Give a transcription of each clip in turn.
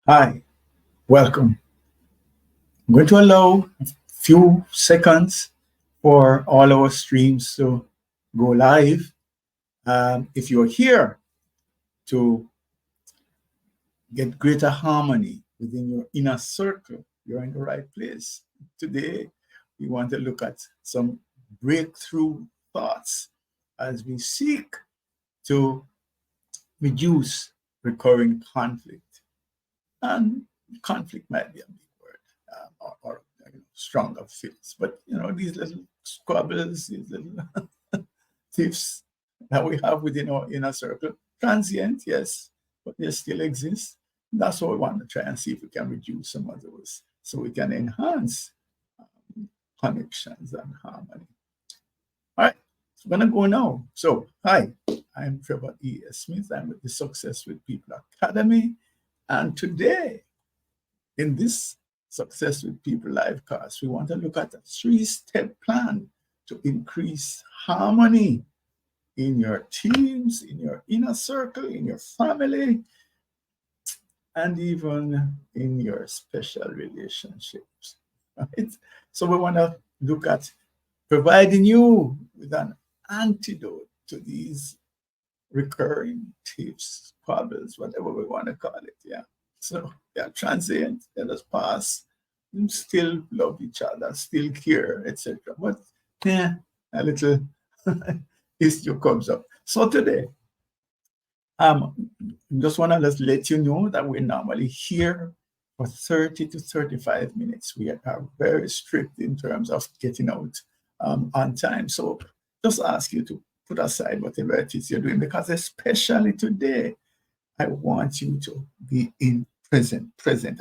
Hi, welcome. I'm going to allow a few seconds for all our streams to go live. If you're here to get greater harmony within your inner circle, you're in the right place. Today, we want to look at some breakthrough thoughts as we seek to reduce recurring conflict. And conflict might be a big word, or stronger feels. But these little squabbles, these little tiffs that we have within our inner circle, transient, yes, but they still exist. That's what we want to try and see if we can reduce some of those, so we can enhance connections and harmony. All right, so we're gonna go now. So, hi, I'm Trevor E.S. Smith. I'm with the Success with People Academy, and today in this Success with People live cast, we want to look at a 3-step plan to increase harmony in your teams, in your inner circle, in your family, and even in your special relationships. Right? So we want to look at providing you with an antidote to these recurring tips, squabbles, whatever we want to call it. Yeah. So they are transient, let us pass. We still love each other, still care, etc. But yeah, a little issue comes up. So today, just want to just let you know that we're normally here for 30 to 35 minutes. We are very strict in terms of getting out on time. So just ask you to put aside whatever it is you're doing, because especially today, I want you to be in present.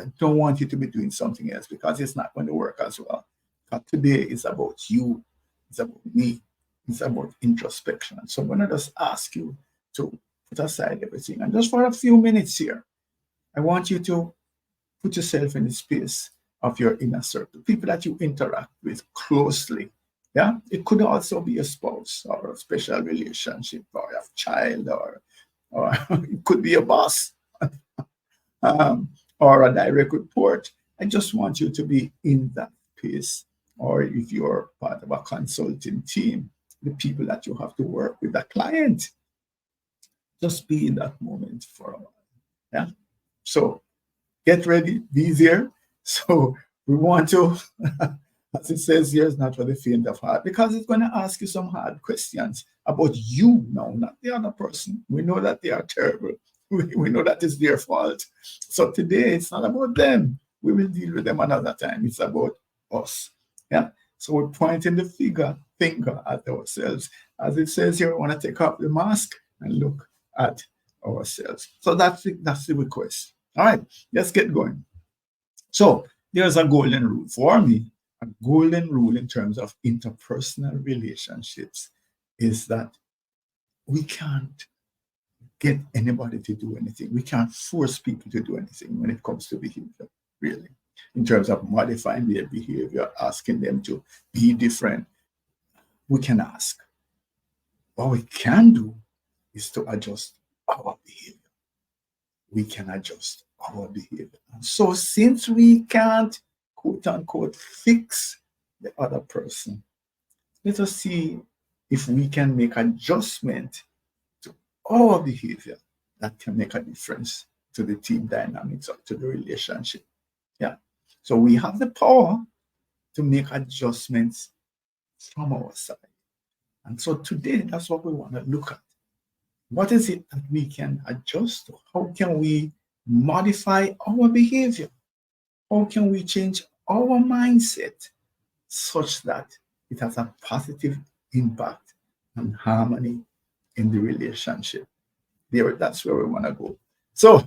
I don't want you to be doing something else, because it's not going to work as well. Because today is about you, it's about me, it's about introspection. So I'm going to just ask you to put aside everything. And just for a few minutes here, I want you to put yourself in the space of your inner circle, people that you interact with closely. Yeah, it could also be a spouse or a special relationship or a child, or it could be a boss, or a direct report. I just want you to be in that space. Or if you're part of a consulting team, the people that you have to work with, the client, just be in that moment for a while. Yeah. So get ready, be there. So we want to, as it says here, it's not for the faint of heart, because it's going to ask you some hard questions about you now, not the other person. We know that they are terrible. We know that it's their fault. So today it's not about them. We will deal with them another time. It's about us. Yeah. So we're pointing the finger at ourselves. As it says here, we want to take off the mask and look at ourselves. So that's the request. All right, let's get going. So there's a golden rule for me. A golden rule in terms of interpersonal relationships is that we can't get anybody to do anything. We can't force people to do anything when it comes to behavior, really, in terms of modifying their behavior, asking them to be different. We can ask. What we can do is to adjust our behavior. We can adjust our behavior. And so since we can't, quote unquote, fix the other person, let us see if we can make adjustment to our behavior that can make a difference to the team dynamics or to the relationship. Yeah. So we have the power to make adjustments from our side. And so today, that's what we want to look at. What is it that we can adjust to? How can we modify our behavior? How can we change our mindset such that it has a positive impact on harmony in the relationship? That's where we want to go. So,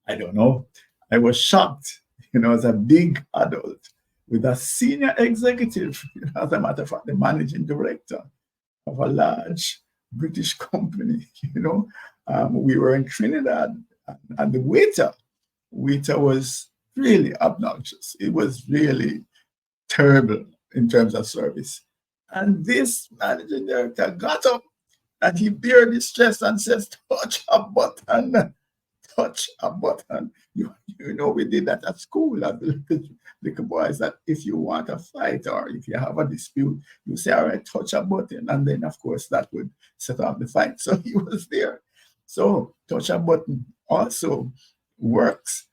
I don't know. I was shocked, as a big adult with a senior executive, as a matter of fact, the managing director of a large British company. We were in Trinidad, and the waiter was really obnoxious. It was really terrible in terms of service. And this managing director got up and he bared his chest and says, touch a button, touch a button. You know, we did that at school as little boys, that if you want a fight or if you have a dispute, you say, all right, touch a button. And then, of course, that would set off the fight. So he was there. So touch a button also works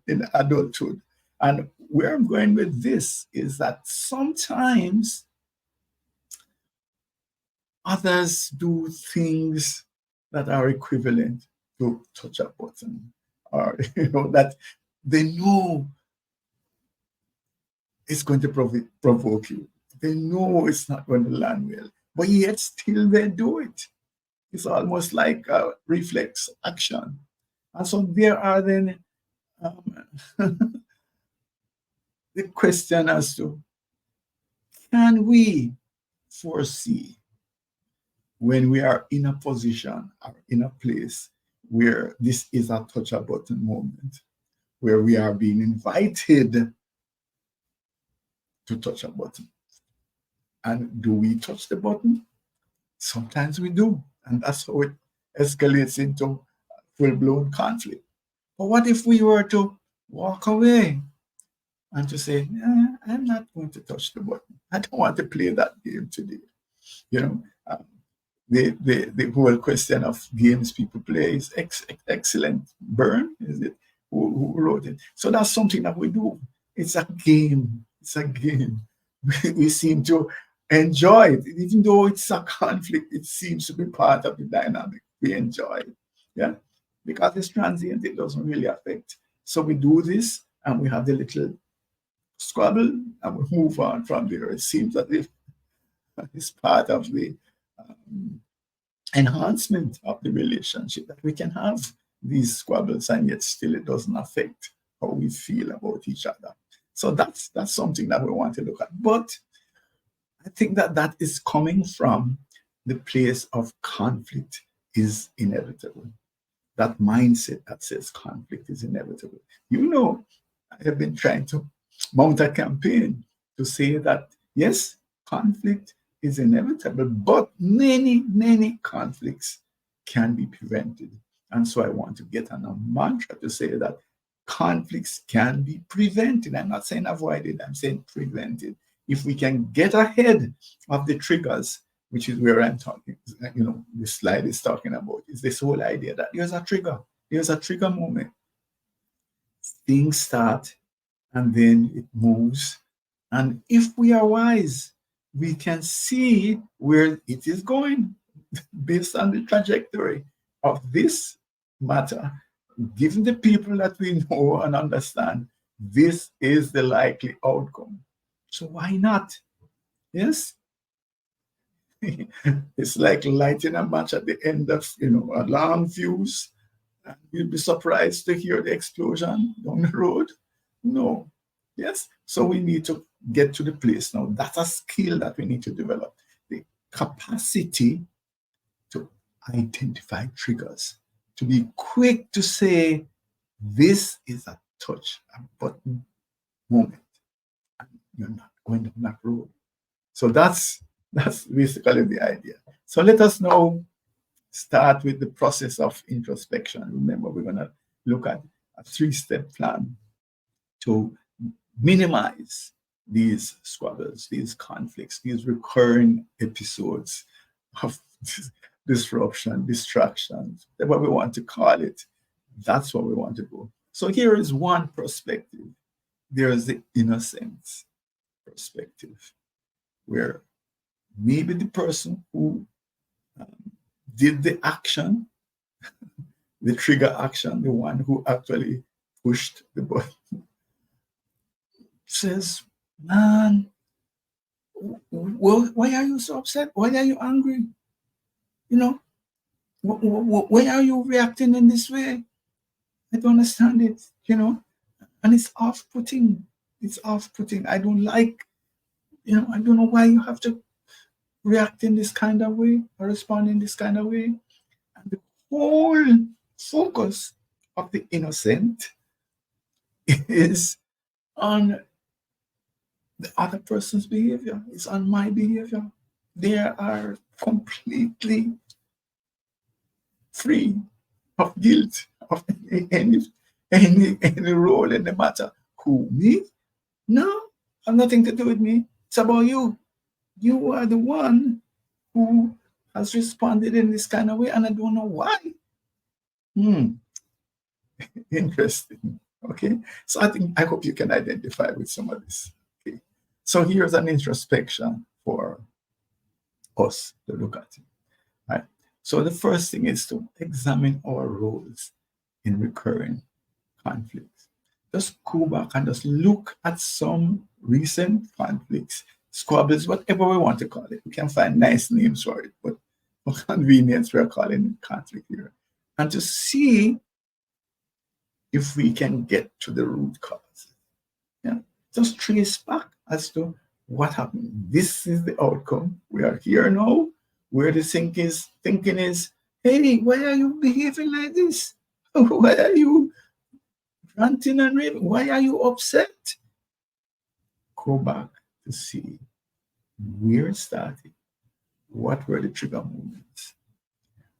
in adulthood. And where I'm going with this is that sometimes others do things that are equivalent to touch a button, or that they know it's going to provoke you. They know it's not going to land well, but yet still they do it. It's almost like a reflex action. And so there are then the question as to, can we foresee when we are in a position or in a place where this is a touch a button moment, where we are being invited to touch a button? And do we touch the button? Sometimes we do. And that's how it escalates into full-blown conflict. But what if we were to walk away and to say, I'm not going to touch the button. I don't want to play that game today. You know, the whole question of games people play is excellent. Byrne, is it? Who wrote it? So that's something that we do. It's a game. It's a game. We seem to enjoy it, even though it's a conflict. It seems to be part of the dynamic. We enjoy it, yeah, because it's transient. It doesn't really affect. So we do this, and we have the little squabble, and we move on from there. It seems as if it's part of the enhancement of the relationship, that we can have these squabbles, and yet still it doesn't affect how we feel about each other. So that's something that we want to look at. But I think that is coming from the place of conflict is inevitable. That mindset that says conflict is inevitable. You know, I have been trying to mount a campaign to say that, yes, conflict is inevitable, but many conflicts can be prevented. And so I want to get on a mantra to say that conflicts can be prevented. I'm not saying avoided, I'm saying prevented. If we can get ahead of the triggers, which is where I'm talking, the slide is talking about, is this whole idea that there's a trigger moment. Things start and then it moves. And if we are wise, we can see where it is going based on the trajectory of this matter. Given the people that we know and understand, this is the likely outcome. So why not? Yes? It's like lighting a match at the end of, a long fuse. And you'll be surprised to hear the explosion down the road. No. Yes? So we need to get to the place now. That's a skill that we need to develop. The capacity to identify triggers, to be quick to say, this is a touch a button moment, and you're not going down that road. So that's basically the idea. So let us now start with the process of introspection. Remember, we're going to look at a 3-step plan to minimize these squabbles, these conflicts, these recurring episodes of disruption, distractions, whatever we want to call it. That's what we want to do. So here is one perspective. There is the innocence perspective, where maybe the person who did the action, the trigger action, the one who actually pushed the button, says, man, why are you so upset? Why are you angry? Why are you reacting in this way? I don't understand it, and it's off-putting. It's off-putting. I don't like, I don't know why you have to react in this kind of way or respond in this kind of way. And the whole focus of the innocent is on the other person's behavior. It's on my behavior. They are completely free of guilt of any role in the matter. Who, me? No, have nothing to do with me. It's about you. You are the one who has responded in this kind of way, and I don't know why. Hmm, interesting. Okay, so I hope you can identify with some of this. Okay, so here's an introspection for us to look at. Right. So the first thing is to examine our roles in recurring conflicts. Just go back and just look at some recent conflicts, squabbles, whatever we want to call it. We can find nice names for it, but for convenience, we're calling it conflict here. And to see if we can get to the root cause. Yeah. Just trace back as to what happened. This is the outcome. We are here now, where the thinking is, hey, why are you behaving like this? Why are you ranting and raving? Why are you upset? Go back to see where it started. What were the trigger moments?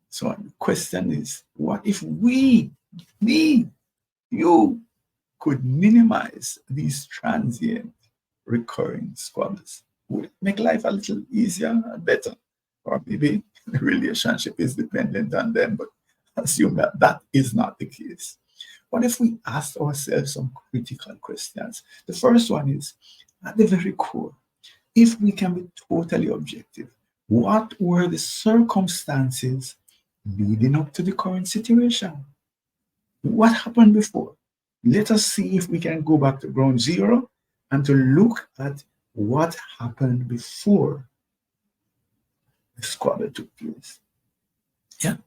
So the question is, what if we, you, could minimize these transient recurring squabbles? Would it make life a little easier and better? Or maybe the relationship is dependent on them, but assume that that is not the case. What if we ask ourselves some critical questions? The first one is, at the very core, if we can be totally objective, what were the circumstances leading up to the current situation? What happened before? Let us see if we can go back to ground zero and to look at what happened before the squabble took place. Yeah.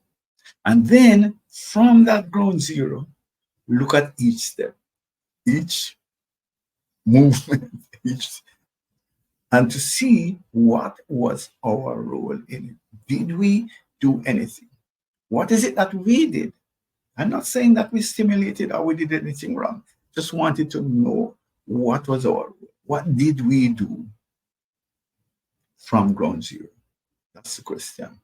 And then from that ground zero, look at each step, each movement, and to see what was our role in it. Did we do anything? What is it that we did? I'm not saying that we stimulated or we did anything wrong. Just wanted to know what was what did we do from ground zero? That's the question.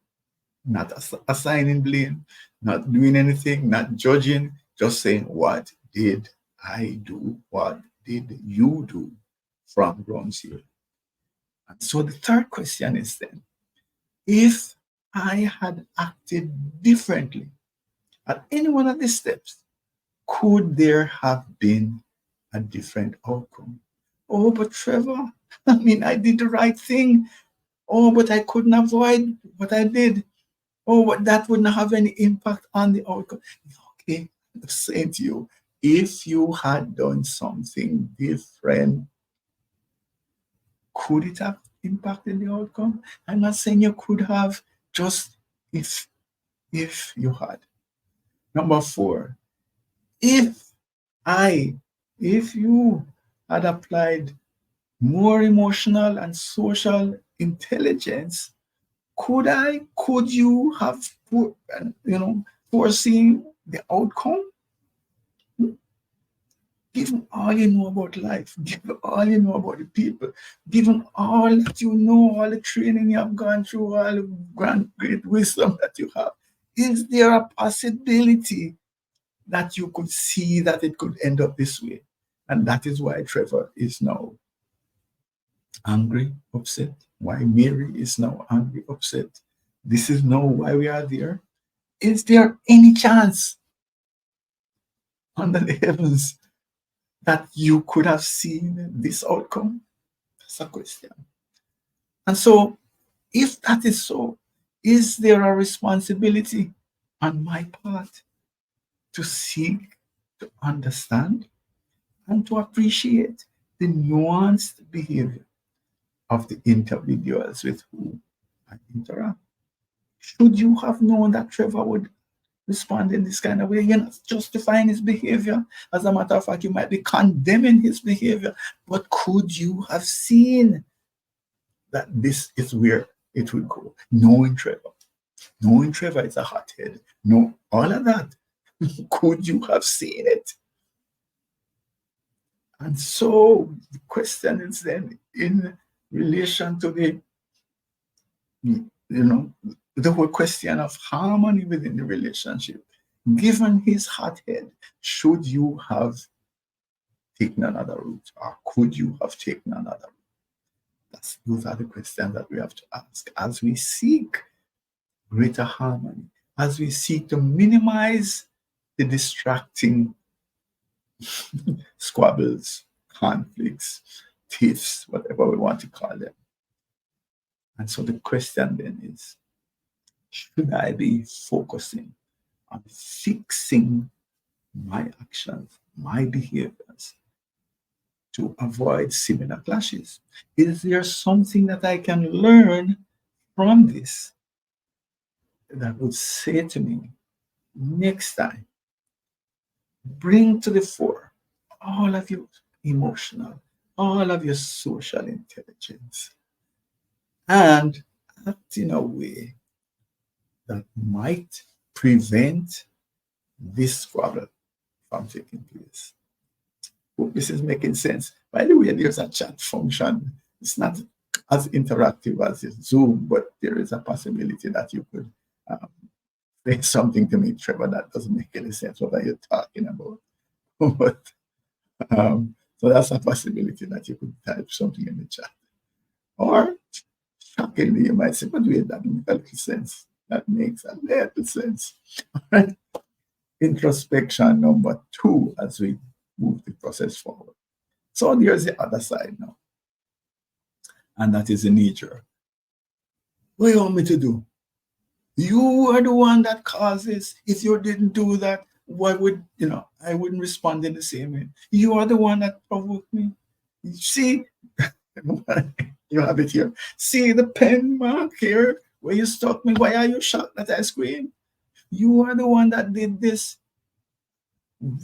Not assigning blame, not doing anything, not judging, just saying, what did I do? What did you do from ground zero? And so the third question is then, if I had acted differently at any one of these steps, could there have been a different outcome? Oh, but Trevor, I mean, I did the right thing. Oh, but I couldn't avoid what I did. Oh, but that wouldn't have any impact on the outcome. Okay, I'm saying to you, if you had done something different, could it have impacted the outcome? I'm not saying you could have, just if you had. Number four, if you had applied more emotional and social intelligence, could you have foreseen the outcome? Given all you know about life, given all you know about the people, given all that you know, all the training you have gone through, all the great wisdom that you have, is there a possibility that you could see that it could end up this way? And that is why Trevor is now angry, upset, why Mary is now angry, upset. This is now why we are there. Is there any chance under the heavens that you could have seen this outcome? That's a question. And so, if that is so, is there a responsibility on my part to seek to understand and to appreciate the nuanced behavior of the individuals with whom I interact? Should you have known that Trevor would respond in this kind of way? You're not justifying his behavior. As a matter of fact, you might be condemning his behavior. But could you have seen that this is where it would go? Knowing Trevor is a hothead. No, all of that. Could you have seen it? And so the question is then, in relation to the whole question of harmony within the relationship, given his hot head, should you have taken another route, or could you have taken another route? Those are the questions that we have to ask as we seek greater harmony, as we seek to minimize the distracting squabbles, conflicts, tiffs, whatever we want to call them. And so the question then is, should I be focusing on fixing my actions, my behaviors, to avoid similar clashes? Is there something that I can learn from this that would say to me, next time, bring to the fore all of your emotional, all of your social intelligence, and act in a way that might prevent this squabble from taking place? Hope this is making sense. By the way, there's a chat function. It's not as interactive as Zoom, but there is a possibility that you could say something to me, Trevor, that doesn't make any sense. What are you talking about? But so that's a possibility that you could type something in the chat. Or shockingly, you might say, but wait, that makes a little sense. That makes a little sense. All right. Introspection number 2 as we move the process forward. So there's the other side now. And that is the nature. What do you want me to do? You are the one that causes. If you didn't do that, why would, I wouldn't respond in the same way. You are the one that provoked me. You see, you have it here. See the pen mark here where you stuck me. Why are you shocked that I screamed? You are the one that did this.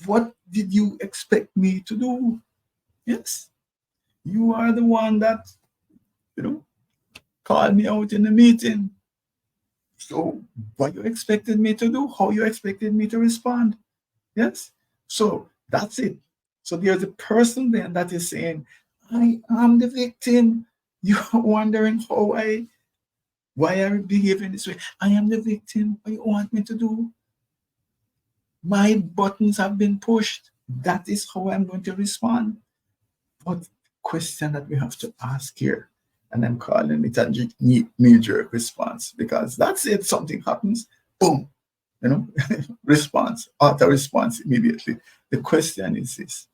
What did you expect me to do? Yes. You are the one that, called me out in the meeting. So what you expected me to do, how you expected me to respond. Yes. So that's it. So there's a person there that is saying, I am the victim. You're wondering why I behave in this way. I am the victim. What you want me to do? My buttons have been pushed. That is how I'm going to respond. But the question that we have to ask here, and I'm calling it a knee-jerk response, because that's it. Something happens, boom, response, auto response immediately. The question is this: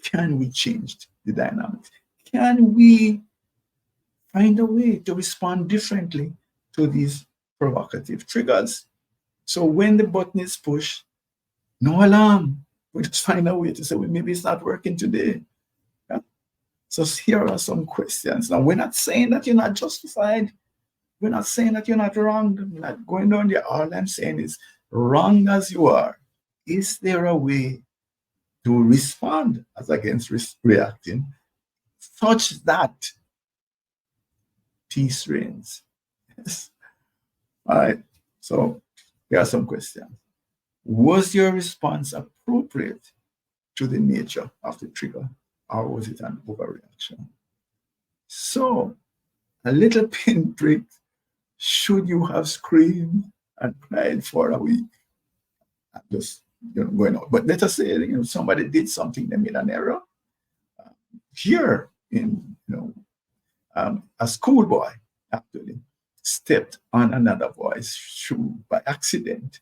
can we change the dynamics? Can we find a way to respond differently to these provocative triggers? So when the button is pushed, no alarm. We just find a way to say, well, maybe it's not working today. Yeah? So here are some questions. Now, we're not saying that you're not justified. We're not saying that you're not wrong. I'm not going down there. All I'm saying is, wrong as you are, is there a way to respond as against reacting such that peace reigns? Yes. All right. So here are some questions. Was your response appropriate to the nature of the trigger, or was it an overreaction? So, a little pinprick, should you have screamed and cried for a week? I'm just going on. But let us say somebody did something, they made an error. Here in a schoolboy actually stepped on another boy's shoe by accident.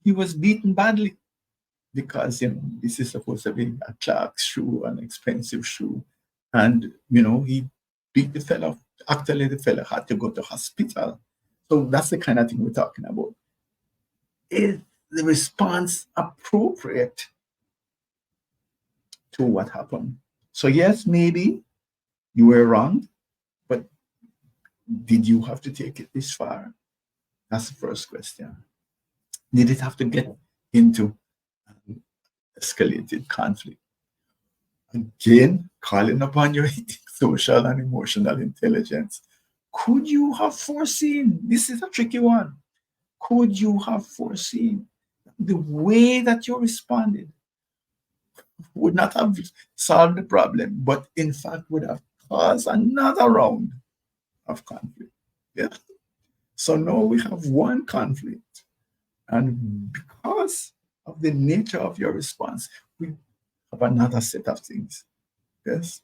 He was beaten badly because this is supposed to be a Clark's shoe, an expensive shoe, and he beat the fellow. Actually, the fellow had to go to hospital. So that's the kind of thing we're talking about. Is the response appropriate to what happened? So yes, maybe you were wrong, but did you have to take it this far? That's the first question. Did it have to get into escalated conflict? Again, calling upon your social and emotional intelligence. Could you have foreseen? This is a tricky one. Could you have foreseen the way that you responded would not have solved the problem, but in fact would have caused another round of conflict? Yeah. So now we have one conflict. And because of the nature of your response, we have another set of things. Yes.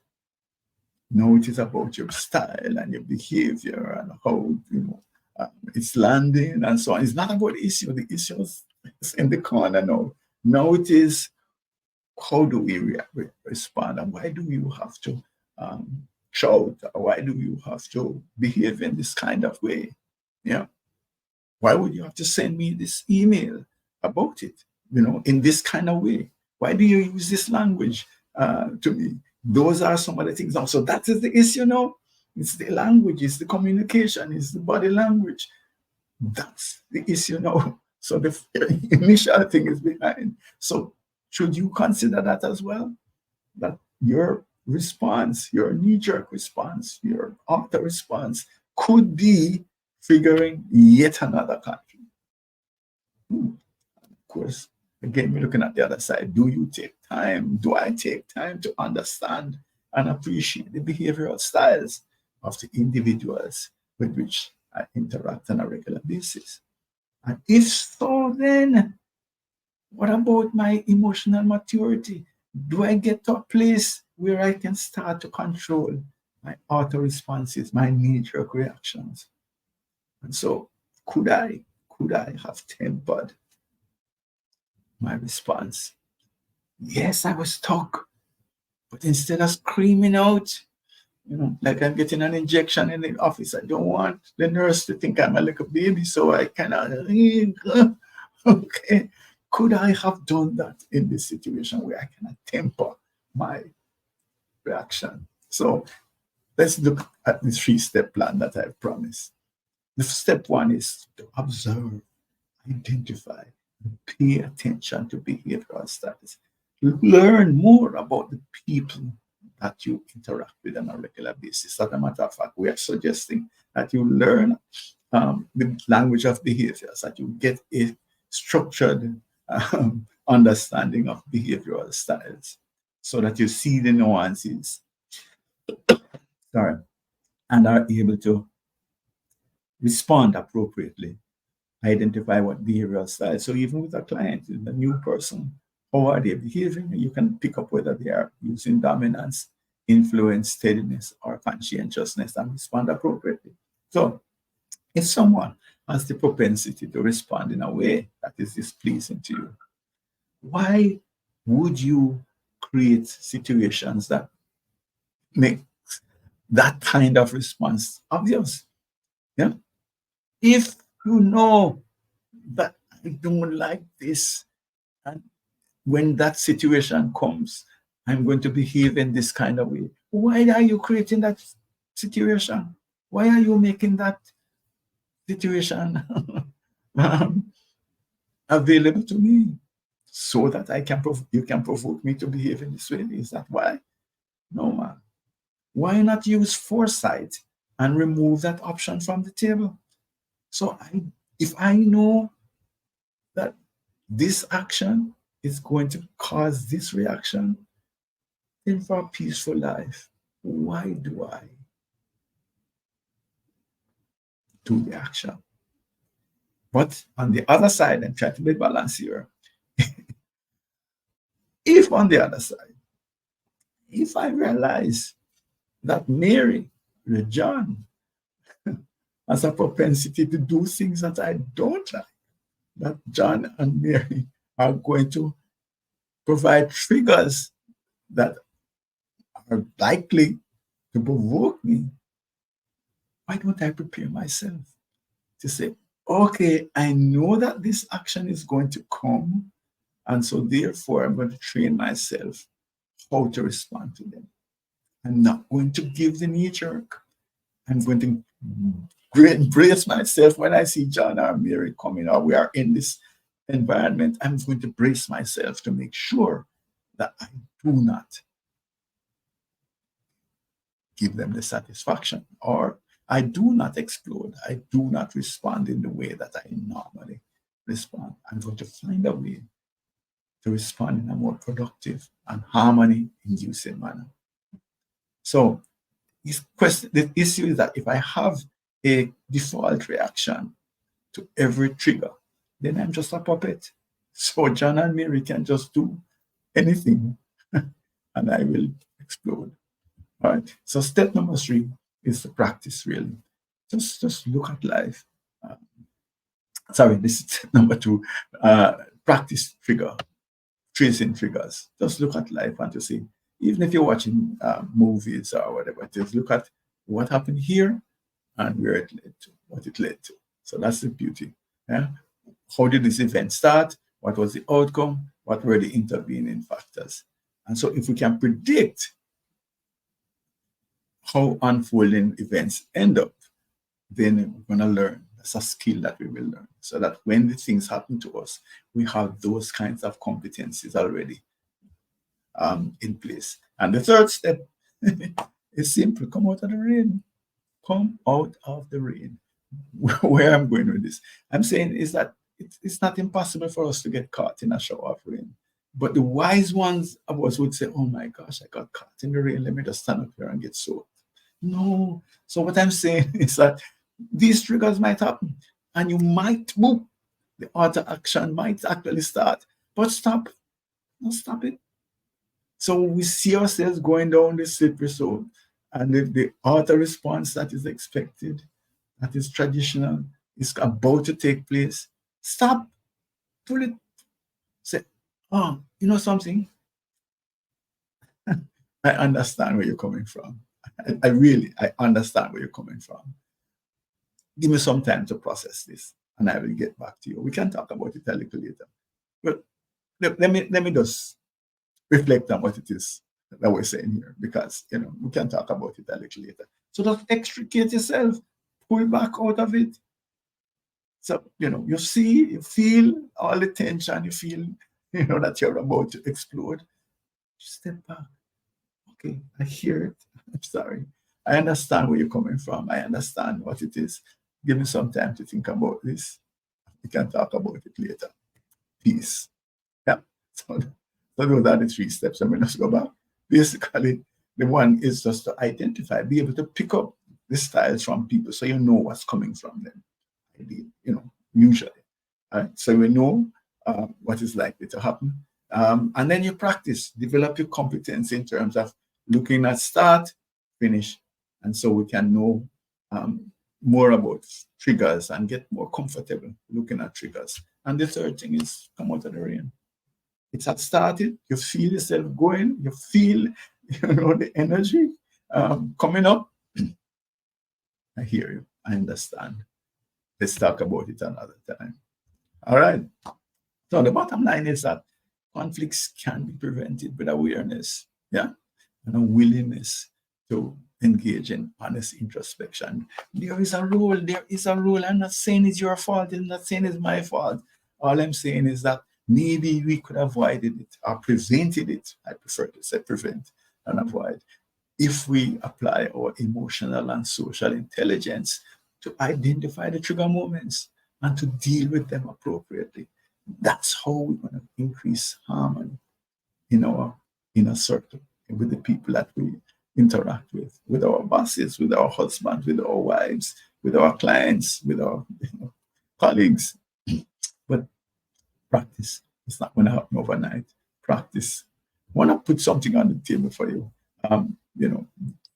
Now it is about your style and your behavior and how it's landing and so on. It's not about the issue. The issue is in the corner now. Now it is, how do we respond, and why do you have to shout? Why do you have to behave in this kind of way? Yeah. Why would you have to send me this email about it, in this kind of way? Why do you use this language to me? Those are some of the things now. So that is the issue now. It's the language, it's the communication, it's the body language. That's the issue now. So the initial thing is behind. So should you consider that as well? That your response, your knee-jerk response, your auto response could be triggering yet another conflict. Of course, again, we're looking at the other side. Do you take time? Do I take time to understand and appreciate the behavioral styles of the individuals with which I interact on a regular basis? And if so, then what about my emotional maturity? Do I get to a place where I can start to control my auto responses, my knee-jerk reactions? And so could I have tempered my response? Yes, I was stuck, but instead of screaming out, like I'm getting an injection in the office, I don't want the nurse to think I'm a little baby, so I cannot. Okay, could I have done that in this situation where I cannot temper my reaction? So let's look at the 3-step plan that I've promised. The step 1 is to observe, identify, and pay attention to behavioral styles. Learn more about the people that you interact with on a regular basis. As a matter of fact, we are suggesting that you learn the language of behaviors, that you get a structured understanding of behavioral styles so that you see the nuances, and are able to respond appropriately, identify what behavioral style. So even with a client, a new person, how are they behaving? You can pick up whether they are using dominance, influence, steadiness, or conscientiousness, and respond appropriately. So if someone has the propensity to respond in a way that is displeasing to you, why would you create situations that make that kind of response obvious? Yeah. If you know that I don't like this, and when that situation comes, I'm going to behave in this kind of way, why are you creating that situation? Why are you making that situation available to me so that you can provoke me to behave in this way? Is that why? No, man. Why not use foresight and remove that option from the table? So if I know that this action is going to cause this reaction, then for a peaceful life, why do I do the action? But on the other side, and try to be balanced here, if on the other side, if I realize that Mary, or John, has a propensity to do things that I don't like, that John and Mary are going to provide triggers that are likely to provoke me, why don't I prepare myself to say, okay, I know that this action is going to come, and so therefore I'm going to train myself how to respond to them. I'm not going to give the knee jerk. I'm going to brace myself when I see John or Mary coming, or we are in this environment. I'm going to brace myself to make sure that I do not give them the satisfaction, or I do not explode. I do not respond in the way that I normally respond. I'm going to find a way to respond in a more productive and harmony-inducing manner. So the issue is that if I have a default reaction to every trigger, then I'm just a puppet. So John and Mary can just do anything and I will explode. All right. So step number 3 is the practice really. Just look at life. Uh, Sorry, this is step number 2. Practice tracing figures. Just look at life and to see, even if you're watching movies or whatever, just look at what happened here and where it led to, what it led to. So that's the beauty. Yeah. How did this event start? What was the outcome? What were the intervening factors? And so if we can predict how unfolding events end up, then we're going to learn. That's a skill that we will learn. So that when the things happen to us, we have those kinds of competencies already in place. And the third step is simple. Come out of the rain. Come out of the rain. Where I'm going with this, I'm saying is that it's not impossible for us to get caught in a shower of rain. But the wise ones of us would say, oh my gosh, I got caught in the rain. Let me just stand up here and get soaked. No. So what I'm saying is that these triggers might happen and you might move. The auto action might actually start, but stop. No, stop it. So we see ourselves going down the slippery slope, and if the auto response that is expected, that is traditional, is about to take place, stop, pull it, say, oh, you know something? I understand where you're coming from. I understand where you're coming from. Give me some time to process this, and I will get back to you. We can talk about it a little later. But let me just reflect on what it is that we're saying here, because we can talk about it a little later. So just extricate yourself, pull back out of it. So you see, you feel all the tension, you feel that you're about to explode. Step back. Okay, I hear it. I'm sorry. I understand where you're coming from. I understand what it is. Give me some time to think about this. We can talk about it later. Peace. Yeah. So those are the 3 steps. I'm going to go back. Basically, the one is just to identify, be able to pick up the styles from people so you know what's coming from them. Usually. So we know what is likely to happen. And then you practice, develop your competence in terms of looking at start, finish. And so we can know more about triggers and get more comfortable looking at triggers. And the third thing is come out of the rain. It's had started, you feel yourself going, you feel the energy coming up. I hear you, I understand. Let's talk about it another time. All right. So the bottom line is that conflicts can be prevented with awareness, yeah, and a willingness to engage in honest introspection. There is a role. I'm not saying it's your fault. I'm not saying it's my fault. All I'm saying is that maybe we could have avoided it or prevented it. I prefer to say prevent and avoid, if we apply our emotional and social intelligence to identify the trigger moments and to deal with them appropriately. That's how we're going to increase harmony in our inner circle, with the people that we interact with our bosses, with our husbands, with our wives, with our clients, with our colleagues. But practice. It's not going to happen overnight. Practice. I want to put something on the table for you.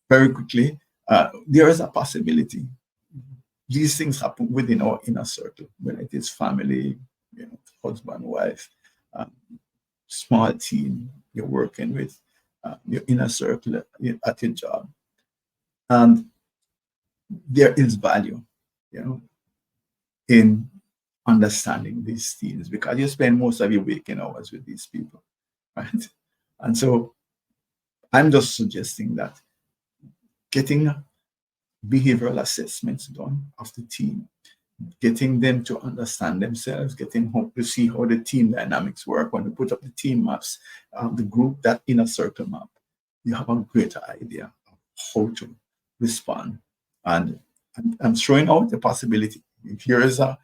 Very quickly, there is a possibility these things happen within our inner circle, whether it is family, husband, wife, small team you're working with, your inner circle at your job. And there is value, in understanding these things, because you spend most of your waking hours with these people, right? And so I'm just suggesting that getting behavioral assessments done of the team, getting them to understand themselves, getting to see how the team dynamics work. When we put up the team maps, the group, that inner circle map, you have a greater idea of how to respond. And I'm throwing out the possibility. Here is a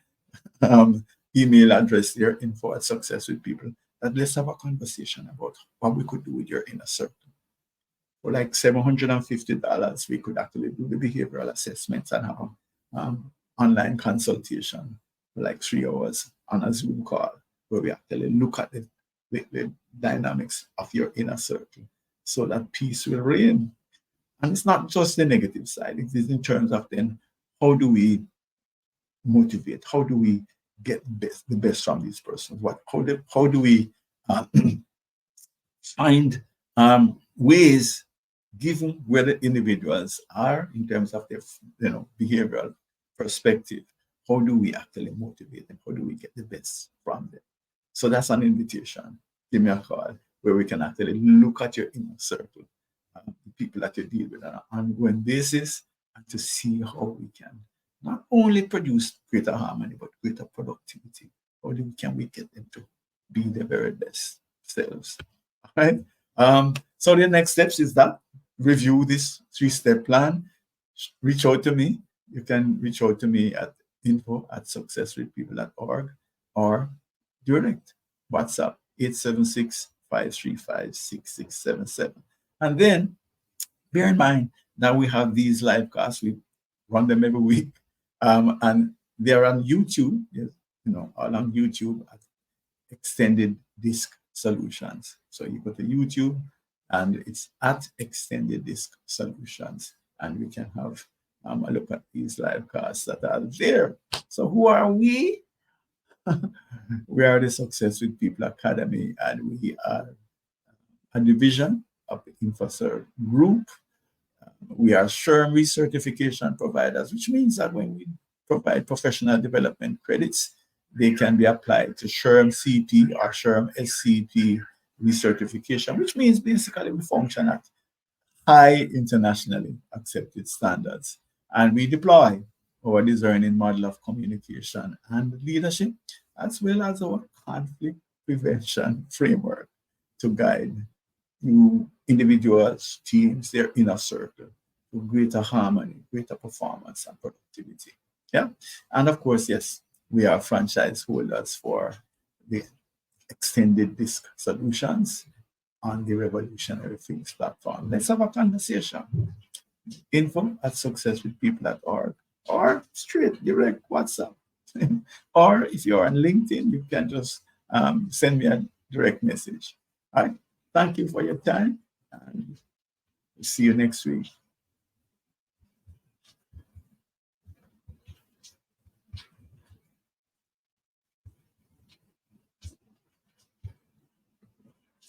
email address there, info@success with people, that let's have a conversation about what we could do with your inner circle. For like $750, we could actually do the behavioral assessments and have online consultation for like 3 hours on a Zoom call. where we actually look at the dynamics of your inner circle so that peace will reign. And it's not just the negative side, it is in terms of then how do we motivate, how do we get the best from these persons? How do we uh, find ways, given where the individuals are in terms of their behavioral perspective, how do we actually motivate them? How do we get the best from them? So that's an invitation. Give me a call where we can actually look at your inner circle, the people that you deal with on an ongoing basis, and to see how we can not only produce greater harmony, but greater productivity. Can we get them to be their very best selves? All right. So the next steps is that review this 3-step plan. Reach out to me. You can reach out to me at info@successwithpeople.org or direct WhatsApp 876-535-6677. And then bear in mind that we have these live casts. We run them every week. And they're on YouTube, all on YouTube at Extended Disc Solutions. So you go to YouTube and it's at Extended Disc Solutions. And we can have a look at these live casts that are there. So who are we? We are the Success with People Academy, and we are a division of the InfoServe Group. We are SHRM recertification providers, which means that when we provide professional development credits, they can be applied to SHRM CP or SHRM SCP recertification, which means basically we function at high internationally accepted standards. And we deploy our discerning model of communication and leadership, as well as our conflict prevention framework to guide you individuals, teams, their inner circle to greater harmony, greater performance, and productivity. Yeah. And of course, yes, we are franchise holders for the Extended Disc Solutions on the Revolutionary Things platform. Let's have a conversation. info@successwithpeople.org or straight direct WhatsApp. Or if you're on LinkedIn, you can just send me a direct message. All right. Thank you for your time, and see you next week.